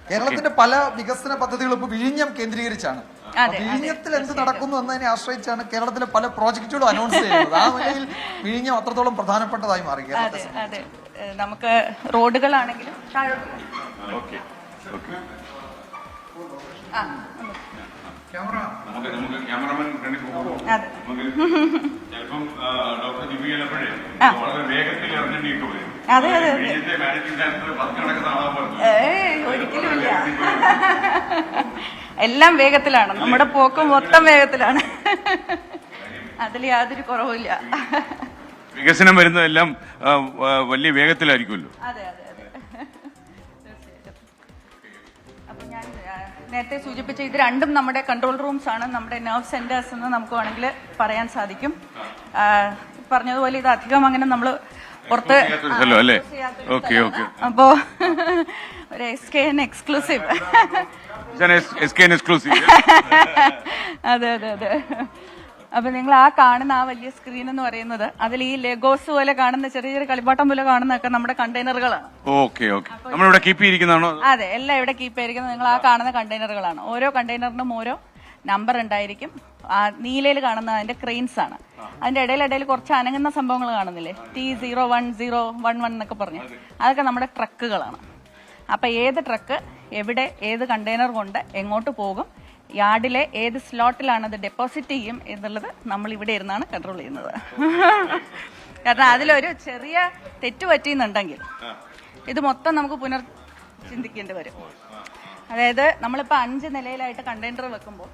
കേരളത്തിന്റെ പല വികസന പദ്ധതികളും ഇപ്പൊ വിഴിഞ്ഞം കേന്ദ്രീകരിച്ചാണ്. വിഴിഞ്ഞത്തിൽ എന്ത് നടക്കുന്നു എന്നതിനെ ആശ്രയിച്ചാണ് കേരളത്തിലെ പല പ്രോജക്റ്റുകളും അനൗൺസ് ചെയ്യുന്നത്. ആ നിലയിൽ വിഴിഞ്ഞം അത്രത്തോളം പ്രധാനപ്പെട്ടതായി മാറി കേരളത്തെ. നമുക്ക് റോഡുകളാണെങ്കിലും അതെ അതെ ഒരിക്കലുമില്ല. എല്ലാം വേഗത്തിലാണ്, നമ്മുടെ പോക്ക് മൊത്തം വേഗത്തിലാണ്. അതിൽ യാതൊരു കുറവില്ല. വികസനം വരുന്നതെല്ലാം വലിയ വേഗത്തിലായിരിക്കുമല്ലോ. അതെ അതെ അതെ തീർച്ചയായിട്ടും. അപ്പൊ ഞാൻ നേരത്തെ സൂചിപ്പിച്ച ഇത് രണ്ടും നമ്മുടെ കൺട്രോൾ റൂംസ് ആണ്, നമ്മുടെ നെർവ് സെന്റേഴ്സ് എന്ന് നമുക്ക് വേണമെങ്കിൽ പറയാൻ സാധിക്കും. പറഞ്ഞതുപോലെ ഇത് അധികം അങ്ങനെ നമ്മൾ പുറത്ത് അപ്പോ ഒരു എക്സ്ക്ലൂസീവ്. അതെ അതെ അതെ. അപ്പൊ നിങ്ങൾ ആ കാണുന്ന ആ വലിയ സ്ക്രീൻ എന്ന് പറയുന്നത് അതിൽ ഈ ലെഗോസ് പോലെ കാണുന്ന ചെറിയ ചെറിയ കളിപ്പാട്ടം പോലെ കാണുന്നതൊക്കെ നമ്മുടെ കണ്ടെയ്നറുകളാണ്. അതെ, എല്ലാം ഇവിടെ കീപ്പ് ചെയ്തിരിക്കുന്നത് നിങ്ങൾ ആ കാണുന്ന കണ്ടെയ്നറുകളാണ്. ഓരോ കണ്ടെയ്നറിനും ഓരോ നമ്പർ ഉണ്ടായിരിക്കും. നീലയിൽ കാണുന്ന അതിന്റെ ക്രെയിൻസ് ആണ്. അതിന്റെ ഇടയിലിടയിൽ കുറച്ച് അനങ്ങുന്ന സംഭവങ്ങൾ കാണുന്നില്ലേ, T010111 എന്നൊക്കെ പറഞ്ഞ്, അതൊക്കെ നമ്മുടെ ട്രക്കുകളാണ്. അപ്പൊ ഏത് ട്രക്ക് എവിടെ ഏത് കണ്ടെയ്നർ കൊണ്ട് എങ്ങോട്ട് പോകും, യാർഡിലെ ഏത് സ്ലോട്ടിലാണ് അത് ഡെപ്പോസിറ്റ് ചെയ്യും എന്നുള്ളത് നമ്മൾ ഇവിടെ ഇരുന്നാണ് കൺട്രോൾ ചെയ്യുന്നത്. കാരണം അതിലൊരു ചെറിയ തെറ്റ് പറ്റിയെന്നുണ്ടെങ്കിൽ ഇത് മൊത്തം നമുക്ക് ചിന്തിക്കേണ്ടി വരും. അതായത് നമ്മളിപ്പോ 5 നിലയിലായിട്ട് കണ്ടെയ്നർ വെക്കുമ്പോൾ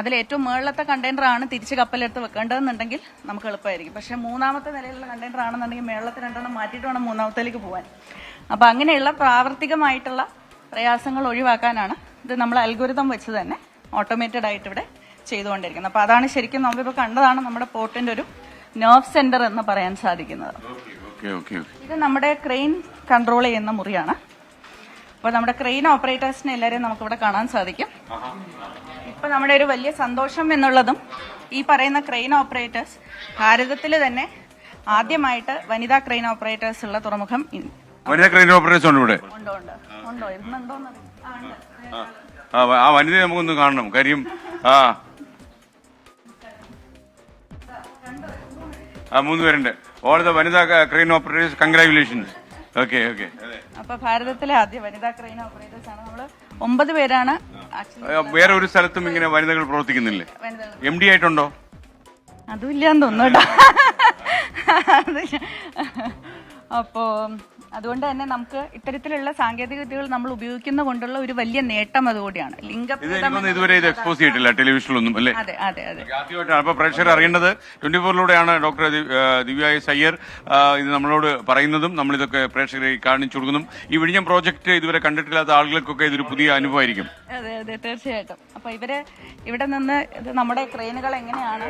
അതിൽ ഏറ്റവും മുകളിലത്തെ കണ്ടെയ്നർ ആണ് തിരിച്ച് കപ്പലെടുത്ത് വെക്കേണ്ടതെന്നുണ്ടെങ്കിൽ നമുക്ക് എളുപ്പമായിരിക്കും. പക്ഷെ 3ാമത്തെ നിലയിലുള്ള കണ്ടെയ്നർ ആണെന്നുണ്ടെങ്കിൽ മേളത്തെ 2 മാറ്റിയിട്ട് വേണം 3ാമത്തേലേക്ക് പോകാൻ. അപ്പൊ അങ്ങനെയുള്ള പ്രാവർത്തികമായിട്ടുള്ള പ്രയാസങ്ങൾ ഒഴിവാക്കാനാണ് ഇത് നമ്മൾ അൽഗോരിതം വെച്ച് തന്നെ ഓട്ടോമേറ്റഡ് ആയിട്ട് ഇവിടെ ചെയ്തുകൊണ്ടിരിക്കുന്നത്. അപ്പൊ അതാണ് ശരിക്കും നമ്മളിപ്പോ കണ്ടതാണ് നമ്മുടെ പോർട്ടിന്റെ ഒരു നെർവ് സെന്റർ എന്ന് പറയാൻ സാധിക്കുന്നത്. ഇത് നമ്മുടെ ക്രെയിൻ കൺട്രോൾ ചെയ്യുന്ന മുറിയാണ്. അപ്പൊ നമ്മുടെ ക്രെയിൻ ഓപ്പറേറ്റേഴ്സിനെ എല്ലാവരെയും നമുക്കിവിടെ കാണാൻ സാധിക്കും. ഇപ്പൊ നമ്മുടെ ഒരു വലിയ സന്തോഷം എന്നുള്ളതും ഈ പറയുന്ന ക്രെയിൻ ഓപ്പറേറ്റേഴ്സ് ഭാരതത്തിൽ തന്നെ ആദ്യമായിട്ട് വനിതാ ക്രെയിൻ ഓപ്പറേറ്റേഴ്സ് ഉള്ള തുറമുഖം വനിതാ ക്രെയിൻ ഓപ്പറേറ്റേഴ്സ് ഉണ്ട് ഇവിടെ. ഉണ്ടോ ഇരുന്നുണ്ടോന്ന് ആ വനിതയെ നമുക്കൊന്ന് കാണണം. കാര്യം 3 പേരുണ്ട്. ഓൾ ദ വനിതാ ക്രെയിൻ ഓപ്പറേറ്റേഴ്സ്, കൺഗ്രാറ്റുലേഷൻസ്. ഓക്കെ. അപ്പൊ ഭാരതത്തിലെ ആദ്യ വനിതാ ക്രെയിൻ ഓപ്പറേറ്റേഴ്സ് ആണ് നമ്മള്. 9 പേരാണ്. വേറെ ഒരു സ്ഥലത്തും ഇങ്ങനെ വനിതകൾ പ്രവർത്തിക്കുന്നില്ലേ? MD ആയിട്ടുണ്ടോ? അതും ഇല്ലാന്ന് തോന്നുന്നു. അപ്പോ അതുകൊണ്ട് തന്നെ നമുക്ക് ഇത്തരത്തിലുള്ള സാങ്കേതിക വിദ്യകൾ നമ്മൾ ഉപയോഗിക്കുന്ന കൊണ്ടുള്ള ഒരു വലിയ നേട്ടം അതുകൂടിയാണ്. ഇതുവരെ ഇത് എക്സ്പോസ് ചെയ്തിട്ടില്ല ടെലിവിഷനിലൊന്നും, അല്ലേ? അതെ അതെ അതെ. ആദ്യമായിട്ടാണ്. അപ്പൊ പ്രേക്ഷകർ അറിയേണ്ടത് 24ലൂടെയാണ് ഡോക്ടർ ദിവ്യ എസ് അയ്യർ ഇത് നമ്മളോട് പറയുന്നതും നമ്മളിതൊക്കെ പ്രേക്ഷകരെ കാണിച്ചു കൊടുക്കുന്നതും. ഈ വിഴിഞ്ഞം പ്രോജക്ട് ഇതുവരെ കണ്ടിട്ടില്ലാത്ത ആളുകൾക്കൊക്കെ ഇതൊരു പുതിയ അനുഭവമായിരിക്കും. അതെ അതെ തീർച്ചയായിട്ടും. അപ്പൊ ഇവിടെ നിന്ന് ഇത് നമ്മുടെ ക്രെയിനുകൾ എങ്ങനെയാണ്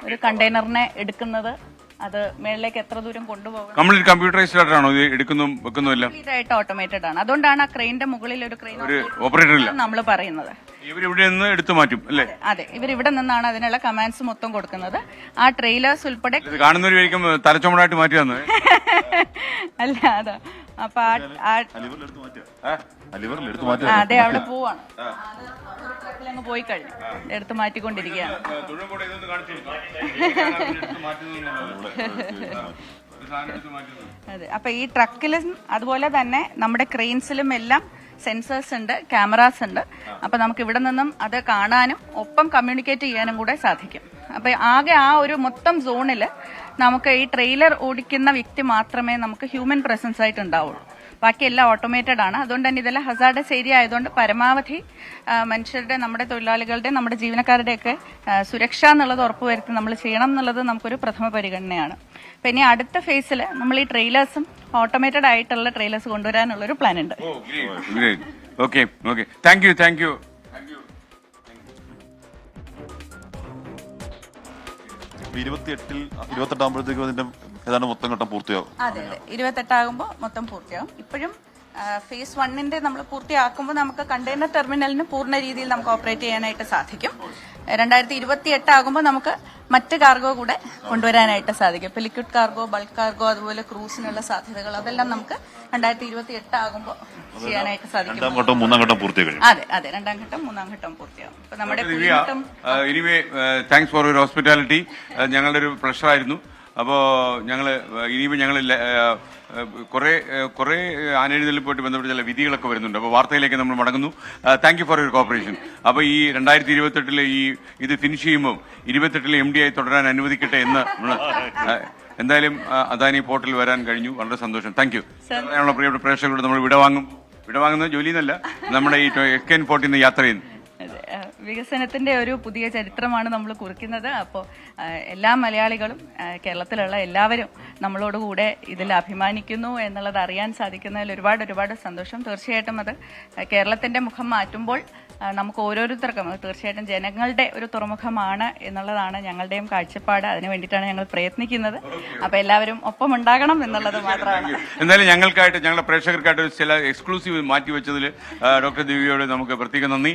ഒരു കണ്ടെയ്നറിനെ എടുക്കുന്നത്, അത് മേളിലേക്ക് എത്ര ദൂരം കൊണ്ടുപോകും, കംപ്ലീറ്റ് കമ്പ്യൂട്ടറൈസ്ഡ് ആണോ ഇത് എടുക്കുന്നതും വെക്കുന്നതും? കംപ്ലീറ്റ് ഓട്ടോമേറ്റഡ് ആണ്. അതുകൊണ്ടാണ് ആ ക്രെയിനിന്റെ മുകളിൽ ഒരു ക്രെയിൻ ഓപ്പറേറ്റർ ഇല്ല നമ്മൾ പറയുന്നത്. ഇവരിവിടെ നിന്ന് എടുത്തു മാറ്റും, അല്ലേ? അതെ, ഇവരിവിടെ നിന്നാണ് അതിനുള്ള കമാൻഡ്സ് മൊത്തം കൊടുക്കുന്നത്. ആ ട്രെയിലേഴ്സ് ഉൾപ്പെടെ കാണുന്നവരായിരിക്കും തലച്ചുമടായിട്ട് മാറ്റി തന്നത്. അല്ല, അതാ. അപ്പൊ അതെ, അവിടെ പോവാണ്. ട്രക്കിലങ്ങ് പോയി കഴിഞ്ഞു, എടുത്ത് മാറ്റിക്കൊണ്ടിരിക്കുകയാണ്. അതെ. അപ്പൊ ഈ ട്രക്കിലും അതുപോലെ തന്നെ നമ്മുടെ ക്രെയിൻസിലും എല്ലാം സെൻസേഴ്സ് ഉണ്ട്, ക്യാമറാസ് ഉണ്ട്. അപ്പൊ നമുക്ക് ഇവിടെ നിന്നും അത് കാണാനും ഒപ്പം കമ്മ്യൂണിക്കേറ്റ് ചെയ്യാനും കൂടെ സാധിക്കും. അപ്പൊ ആകെ ആ ഒരു മൊത്തം സോണില് നമുക്ക് ഈ ട്രെയിലർ ഓടിക്കുന്ന വ്യക്തി മാത്രമേ നമുക്ക് ഹ്യൂമൻ പ്രസൻസ് ആയിട്ട് ഉണ്ടാവുള്ളൂ. ബാക്കിയെല്ലാം ഓട്ടോമേറ്റഡ് ആണ്. അതുകൊണ്ട് തന്നെ ഇതെല്ലാം ഹസാർഡസ് ഏരിയ ആയതുകൊണ്ട് പരമാവധി മനുഷ്യരുടെ, നമ്മുടെ തൊഴിലാളികളുടെ, നമ്മുടെ ജീവനക്കാരുടെയൊക്കെ സുരക്ഷ എന്നുള്ളത് ഉറപ്പുവരുത്തി നമ്മൾ ചെയ്യണം എന്നുള്ളത് നമുക്കൊരു പ്രഥമ പരിഗണനയാണ്. അപ്പൊ ഇനി അടുത്ത ഫേസിൽ നമ്മൾ ഈ ട്രെയിലേഴ്സും ഓട്ടോമേറ്റഡ് ആയിട്ടുള്ള ട്രെയിലേഴ്സ് കൊണ്ടുവരാനുള്ളൊരു പ്ലാൻ ഉണ്ട്. ഓക്കെ. Thank you. 28 ആകുമ്പോഴത്തേക്കും അതിന്റെ ഏതാണ്ട് മൊത്തം ഘട്ടം പൂർത്തിയാകും. അതെ, 28 ആകുമ്പോൾ മൊത്തം പൂർത്തിയാകും. ഇപ്പോഴും ഫേസ് 1 നമ്മൾ പൂർത്തിയാക്കുമ്പോൾ നമുക്ക് കണ്ടെയ്നർ ടെർമിനലിന് പൂർണ്ണ രീതിയിൽ നമുക്ക് ഓപ്പറേറ്റ് ചെയ്യാനായിട്ട് സാധിക്കും. 2028 ആകുമ്പോൾ നമുക്ക് മറ്റ് കാർഗോ കൂടെ കൊണ്ടുവരാനായിട്ട് സാധിക്കും. ഇപ്പൊ ലിക്വിഡ് കാർഗോ, ബൾക്ക് കാർഗോ, അതുപോലെ ക്രൂസിനുള്ള സാധ്യതകൾ അതെല്ലാം നമുക്ക് 2028 ആകുമ്പോൾ ചെയ്യാനായിട്ട് സാധിക്കും. രണ്ടാം ഘട്ടം മൂന്നാം ഘട്ടം പൂർത്തിയാകും. അതെ, രണ്ടാം ഘട്ടം മൂന്നാം ഘട്ടം പൂർത്തിയാകും. ഇപ്പൊ നമ്മുടെ anyway thanks for your hospitality. ഞങ്ങളുടെ ഒരു പ്ലഷർ ആയിരുന്നു. അപ്പോൾ ഞങ്ങൾ കുറെ ആനെഴുന്നള്ളിപ്പോയിട്ട് ബന്ധപ്പെട്ട് ചില വിധികളൊക്കെ വരുന്നുണ്ട്. അപ്പോൾ വാർത്തയിലേക്ക് നമ്മൾ മടങ്ങുന്നു. Thank you for your corporation. അപ്പോൾ ഈ 2028 ഇത് ഫിനിഷ് ചെയ്യുമ്പോൾ 28 MD ആയി തുടരാൻ അനുവദിക്കട്ടെ എന്ന് എന്തായാലും അദാനി പോർട്ടിൽ വരാൻ കഴിഞ്ഞു. വളരെ സന്തോഷം. Thank you. ഞങ്ങളുടെ പ്രിയപ്പെട്ട പ്രേക്ഷകരോട് നമ്മൾ വിടവാങ്ങുന്ന ജോലി എന്നല്ല, നമ്മുടെ ഈ SKN40 യാത്ര ചെയ്യുന്നു. വികസനത്തിന്റെ ഒരു പുതിയ ചരിത്രമാണ് നമ്മൾ കുറിക്കുന്നത്. അപ്പോൾ എല്ലാ മലയാളികളും, കേരളത്തിലുള്ള എല്ലാവരും നമ്മളോട് കൂടെ ഇതിൽ അഭിമാനിക്കുന്നു എന്നുള്ളത് അറിയാൻ സാധിക്കുന്നതിൽ ഒരുപാട് സന്തോഷം. തീർച്ചയായിട്ടും അത് കേരളത്തിന്റെ മുഖം മാറ്റുമ്പോൾ നമുക്ക് ഓരോരുത്തർക്കും തീർച്ചയായിട്ടും ജനങ്ങളുടെ ഒരു തുറമുഖമാണ് എന്നുള്ളതാണ് ഞങ്ങളുടെയും കാഴ്ചപ്പാട്. അതിനു വേണ്ടിയിട്ടാണ് ഞങ്ങൾ പ്രയത്നിക്കുന്നത്. അപ്പൊ എല്ലാവരും ഒപ്പം ഉണ്ടാകണം എന്നുള്ളത് മാത്രമാണ്. എന്തായാലും ഞങ്ങളുടെ പ്രേക്ഷകർക്കായിട്ട് ചില എക്സ്ക്ലൂസീവ് മാറ്റിവെച്ചതിൽ ഡോക്ടർ ദിവ്യയോട് നമുക്ക് പ്രത്യേക നന്ദി.